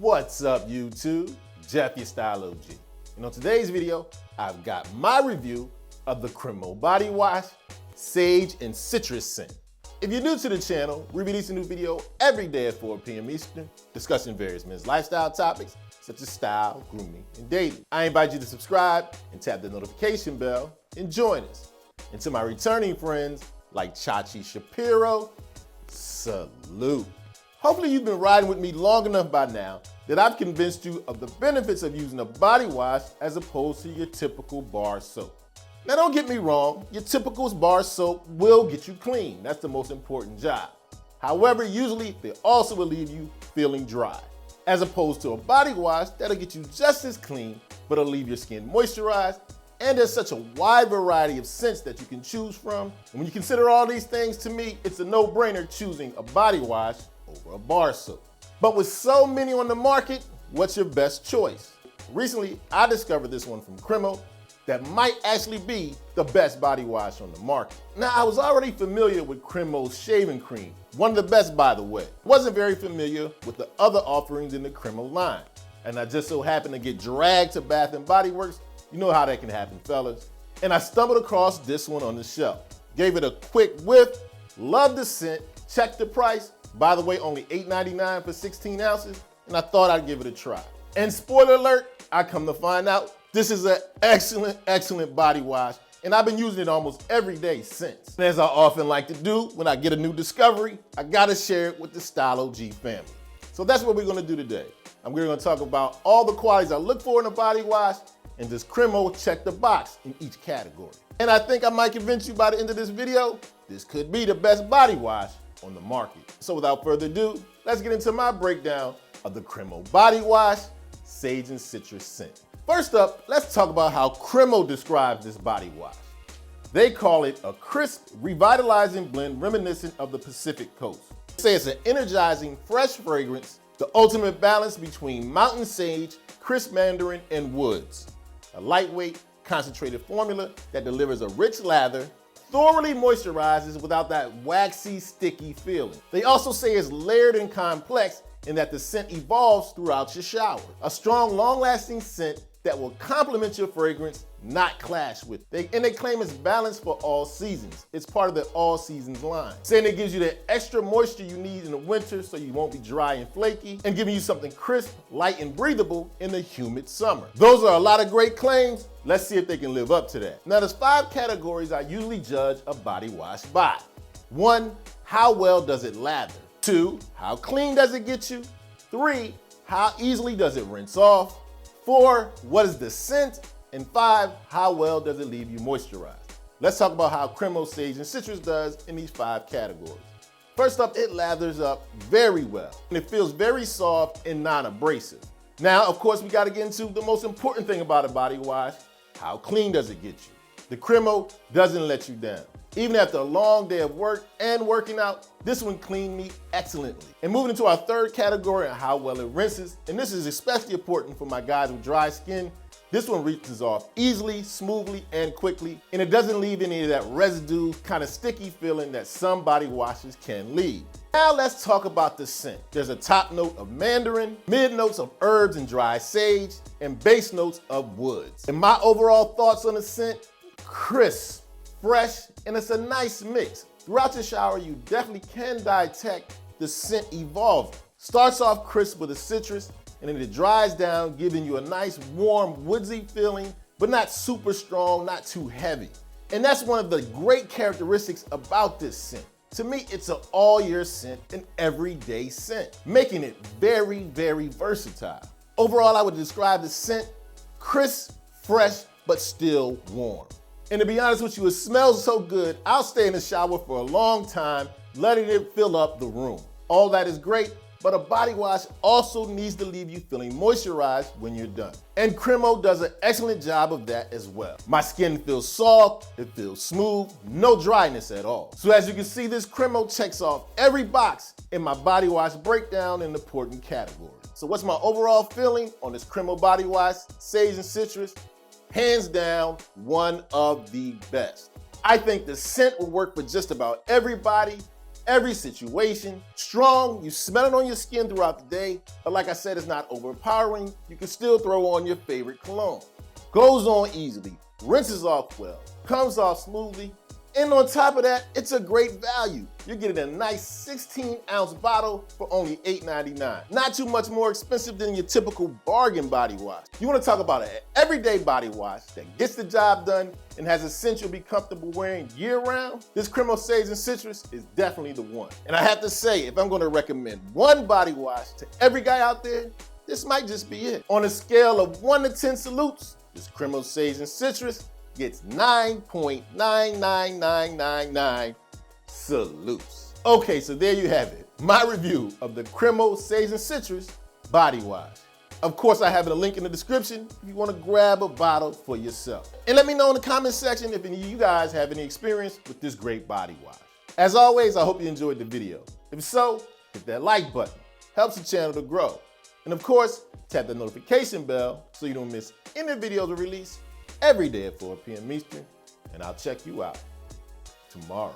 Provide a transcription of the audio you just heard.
What's up, YouTube? Jeff, your Style O.G. And on today's video, I've got my review of the Cremo Body Wash Sage and Citrus Scent. If you're new to the channel, we release a new video every day at 4 p.m. Eastern, discussing various men's lifestyle topics such as style, grooming, and dating. I invite you to subscribe and tap the notification bell and join us. And to my returning friends like Chachi Shapiro, salute. Hopefully you've been riding with me long enough by now that I've convinced you of the benefits of using a body wash as opposed to your typical bar soap. Now don't get me wrong, your typical bar soap will get you clean. That's the most important job. However, usually they also will leave you feeling dry, as opposed to a body wash that'll get you just as clean, but it'll leave your skin moisturized. And there's such a wide variety of scents that you can choose from. And when you consider all these things, to me, it's a no-brainer choosing a body wash over a bar soap. But with so many on the market, what's your best choice? Recently, I discovered this one from Cremo that might actually be the best body wash on the market. Now, I was already familiar with Cremo's shaving cream, one of the best, by the way. Wasn't very familiar with the other offerings in the Cremo line. And I just so happened to get dragged to Bath & Body Works. You know how that can happen, fellas. And I stumbled across this one on the shelf. Gave it a quick whiff, loved the scent, checked the price. By the way, only $8.99 for 16 ounces, and I thought I'd give it a try. And spoiler alert, I come to find out, this is an excellent body wash, and I've been using it almost every day since. And as I often like to do when I get a new discovery, I gotta share it with the Style O.G family. So that's what we're gonna do today. We're gonna talk about all the qualities I look for in a body wash, and does Cremo check the box in each category. And I think I might convince you by the end of this video, this could be the best body wash on the market. So without further ado, let's get into my breakdown of the Cremo Body Wash Sage and Citrus Scent. First up, let's talk about how Cremo describes this body wash. They call it a crisp, revitalizing blend reminiscent of the Pacific Coast. They say it's an energizing, fresh fragrance, the ultimate balance between mountain sage, crisp mandarin, and woods. A lightweight, concentrated formula that delivers a rich lather, thoroughly moisturizes without that waxy, sticky feeling. They also say it's layered and complex in that the scent evolves throughout your shower. A strong, long-lasting scent that will complement your fragrance, not clash with it. And they claim it's balanced for all seasons. It's part of the all seasons line, saying it gives you the extra moisture you need in the winter so you won't be dry and flaky, and giving you something crisp, light, and breathable in the humid summer. Those are a lot of great claims. Let's see if they can live up to that. Now, there's 5 categories I usually judge a body wash by. 1, how well does it lather? 2, how clean does it get you? 3, how easily does it rinse off? 4, what is the scent? And 5, how well does it leave you moisturized? Let's talk about how Cremo Sage and Citrus does in these 5 categories. First up, it lathers up very well, and it feels very soft and non-abrasive. Now, of course, we gotta get into the most important thing about a body wash. How clean does it get you? The Cremo doesn't let you down. Even after a long day of work and working out, this one cleaned me excellently. And moving into our 3rd category on how well it rinses, and this is especially important for my guys with dry skin, this one rinses off easily, smoothly, and quickly, and it doesn't leave any of that residue, kind of sticky feeling that some body washes can leave. Now let's talk about the scent. There's a top note of mandarin, mid notes of herbs and dry sage, and base notes of woods. And my overall thoughts on the scent, crisp, fresh, and it's a nice mix. Throughout your shower, you definitely can detect the scent evolving. Starts off crisp with a citrus, and then it dries down, giving you a nice, warm, woodsy feeling, but not super strong, not too heavy. And that's one of the great characteristics about this scent. To me, it's an all-year scent, an everyday scent, making it very, very versatile. Overall, I would describe the scent crisp, fresh, but still warm. And to be honest with you, it smells so good, I'll stay in the shower for a long time, letting it fill up the room. All that is great, but a body wash also needs to leave you feeling moisturized when you're done. And Cremo does an excellent job of that as well. My skin feels soft, it feels smooth, no dryness at all. So as you can see, this Cremo checks off every box in my body wash breakdown in important categories. So what's my overall feeling on this Cremo Body Wash Sage and Citrus? Hands down, one of the best. I think the scent will work for just about everybody, every situation. Strong, you smell it on your skin throughout the day, but like I said, it's not overpowering. You can still throw on your favorite cologne. Goes on easily, rinses off well, comes off smoothly, and on top of that, it's a great value. You're getting a nice 16-ounce bottle for only $8.99. Not too much more expensive than your typical bargain body wash. You want to talk about an everyday body wash that gets the job done and has a scent you'll be comfortable wearing year-round? This Cremo Sage and Citrus is definitely the one. And I have to say, if I'm going to recommend one body wash to every guy out there, this might just be it. On a scale of 1 to 10 salutes, this Cremo Sage and Citrus gets 9.99999 salutes. Okay, so there you have it. My review of the Cremo Sage and Citrus body wash. Of course, I have a link in the description if you want to grab a bottle for yourself. And let me know in the comment section if any of you guys have any experience with this great body wash. As always, I hope you enjoyed the video. If so, hit that like button. Helps the channel to grow. And of course, tap the notification bell so you don't miss any videos we release every day at 4 p.m. Eastern, and I'll check you out tomorrow.